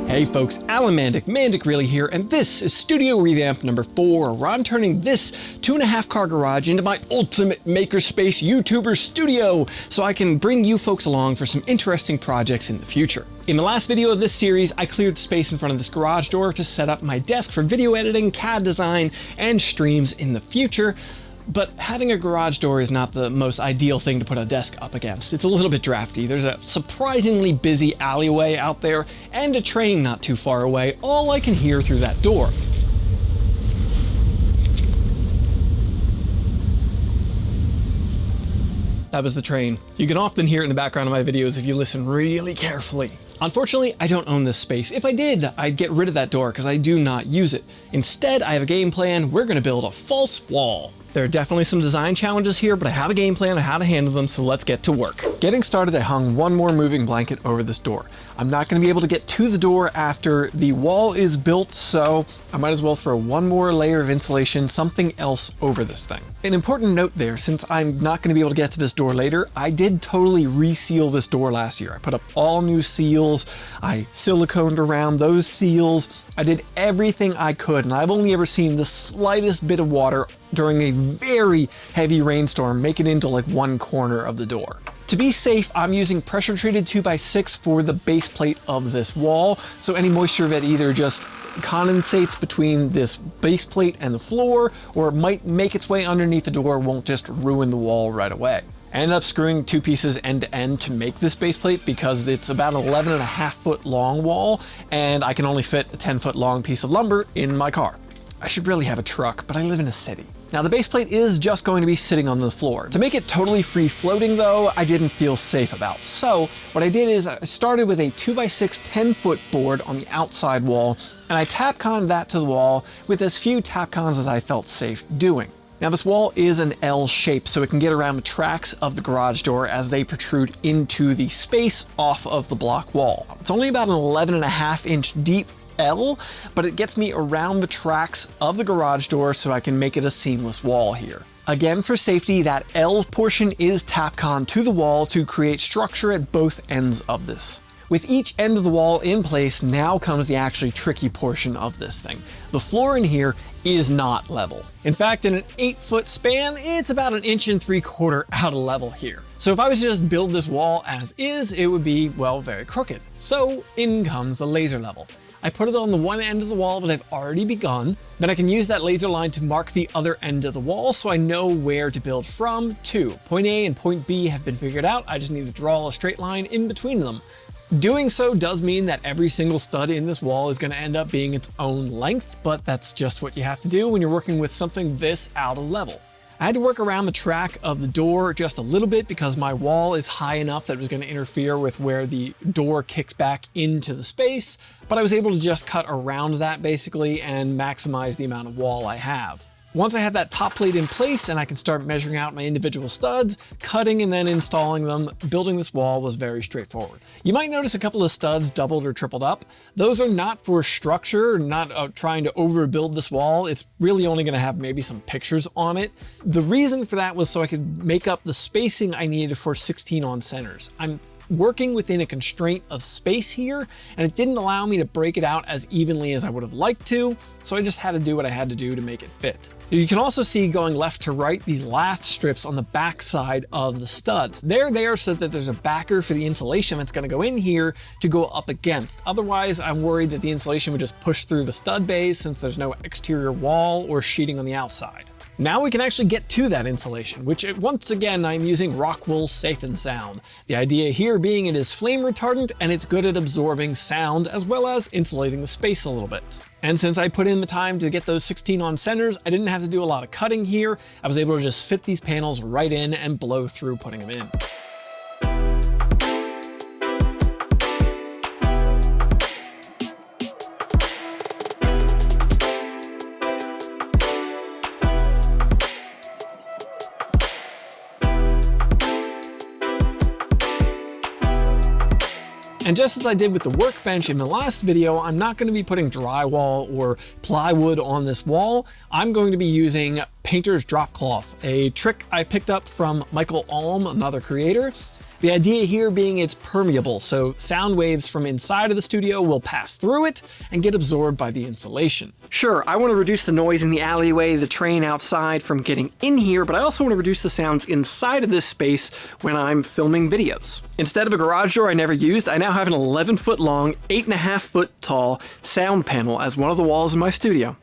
Hey folks, Alan MandicReally here, and this is Studio Revamp number 4, where I'm turning this 2.5 car garage into my ultimate makerspace YouTuber studio, so I can bring you folks along for some interesting projects in the future. In the last video of this series, I cleared the space in front of this garage door to set up my desk for video editing, CAD design, and streams in the future. But having a garage door is not the most ideal thing to put a desk up against. It's a little bit drafty. There's a surprisingly busy alleyway out there and a train not too far away, all I can hear through that door. That was the train. You can often hear it in the background of my videos if you listen really carefully. Unfortunately, I don't own this space. If I did, I'd get rid of that door because I do not use it. Instead, I have a game plan. We're gonna build a false wall. There are definitely some design challenges here, but I have a game plan on how to handle them, so let's get to work. Getting started, I hung one more moving blanket over this door. I'm not going to be able to get to the door after the wall is built, so I might as well throw one more layer of insulation, something else over this thing. An important note there, since I'm not going to be able to get to this door later, I did totally reseal this door last year. I put up all new seals, I siliconed around those seals, I did everything I could, and I've only ever seen the slightest bit of water during a very heavy rainstorm make it into like one corner of the door. To be safe, I'm using pressure treated 2x6 for the base plate of this wall, so any moisture that either just condensates between this base plate and the floor, or it might make its way underneath the door, won't just ruin the wall right away. I ended up screwing two pieces end to end to make this base plate because it's about an 11.5 foot long wall, and I can only fit a 10 foot long piece of lumber in my car. I should really have a truck, but I live in a city. Now the base plate is just going to be sitting on the floor. To make it totally free floating though, I didn't feel safe about. So what I did is I started with a 2x6 10 foot board on the outside wall, and I Tapconned that to the wall with as few Tapcons as I felt safe doing. Now this wall is an L shape, so it can get around the tracks of the garage door as they protrude into the space off of the block wall. It's only about an 11.5 inch deep L, but it gets me around the tracks of the garage door so I can make it a seamless wall here. Again, for safety, that L portion is Tapcon to the wall to create structure at both ends of this. With each end of the wall in place, now comes the actually tricky portion of this thing. The floor in here is not level. In fact, in an 8 foot span, it's about 1.75 inches out of level here. So if I was to just build this wall as is, it would be, well, very crooked. So in comes the laser level. I put it on the one end of the wall that I've already begun, then I can use that laser line to mark the other end of the wall so I know where to build from to. Point A and point B have been figured out, I just need to draw a straight line in between them. Doing so does mean that every single stud in this wall is going to end up being its own length, but that's just what you have to do when you're working with something this out of level. I had to work around the track of the door just a little bit because my wall is high enough that it was going to interfere with where the door kicks back into the space, but I was able to just cut around that basically and maximize the amount of wall I have. Once I had that top plate in place and I could start measuring out my individual studs, cutting and then installing them, building this wall was very straightforward. You might notice a couple of studs doubled or tripled up. Those are not for structure, not trying to overbuild this wall. It's really only going to have maybe some pictures on it. The reason for that was so I could make up the spacing I needed for 16 on centers. I'm working within a constraint of space here, and it didn't allow me to break it out as evenly as I would have liked to, so I just had to do what I had to do to make it fit. You can also see going left to right these lath strips on the back side of the studs. They're there so that there's a backer for the insulation that's going to go in here to go up against. Otherwise, I'm worried that the insulation would just push through the stud bays since there's no exterior wall or sheeting on the outside. Now we can actually get to that insulation, which once again I'm using Rockwool Safe and Sound. The idea here being it is flame retardant and it's good at absorbing sound as well as insulating the space a little bit. And since I put in the time to get those 16 on centers, I didn't have to do a lot of cutting here. I was able to just fit these panels right in and blow through putting them in. And just as I did with the workbench in the last video, I'm not going to be putting drywall or plywood on this wall. I'm going to be using painter's drop cloth, a trick I picked up from Michael Alm, another creator. The idea here being it's permeable, so sound waves from inside of the studio will pass through it and get absorbed by the insulation. Sure, I want to reduce the noise in the alleyway, the train outside from getting in here, but I also want to reduce the sounds inside of this space when I'm filming videos. Instead of a garage door I never used, I now have an 11-foot long, 8.5-foot tall sound panel as one of the walls in my studio.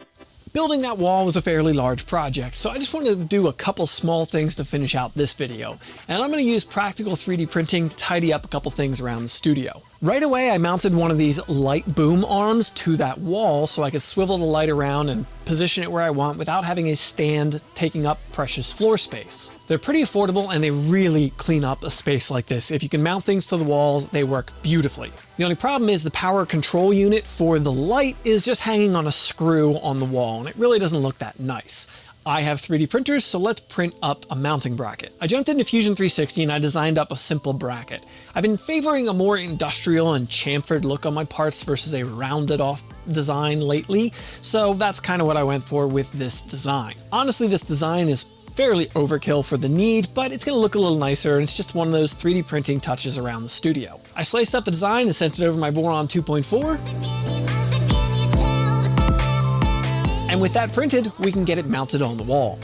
Building that wall was a fairly large project, so I just wanted to do a couple small things to finish out this video. And I'm going to use practical 3D printing to tidy up a couple things around the studio. Right away, I mounted one of these light boom arms to that wall so I could swivel the light around and position it where I want without having a stand taking up precious floor space. They're pretty affordable and they really clean up a space like this. If you can mount things to the walls, they work beautifully. The only problem is the power control unit for the light is just hanging on a screw on the wall, and it really doesn't look that nice. I have 3D printers, so let's print up a mounting bracket. I jumped into Fusion 360 and I designed up a simple bracket. I've been favoring a more industrial and chamfered look on my parts versus a rounded off design lately, so that's kind of what I went for with this design. Honestly, this design is fairly overkill for the need, but it's going to look a little nicer, and it's just one of those 3D printing touches around the studio. I sliced up the design and sent it over my Voron 2.4. And with that printed, we can get it mounted on the wall.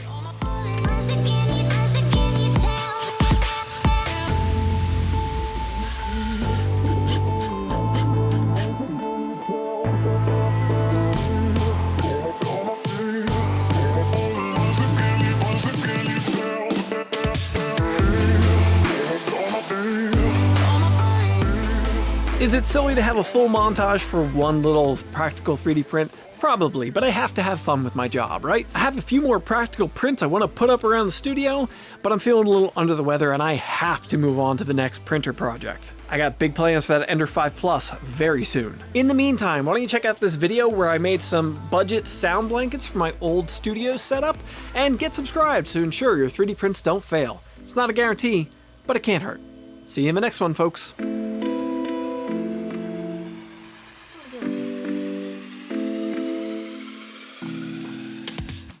Is it silly to have a full montage for one little practical 3D print? Probably, but I have to have fun with my job, right? I have a few more practical prints I want to put up around the studio, but I'm feeling a little under the weather and I have to move on to the next printer project. I got big plans for that Ender 5 Plus very soon. In the meantime, why don't you check out this video where I made some budget sound blankets for my old studio setup, and get subscribed to ensure your 3D prints don't fail. It's not a guarantee, but it can't hurt. See you in the next one, folks.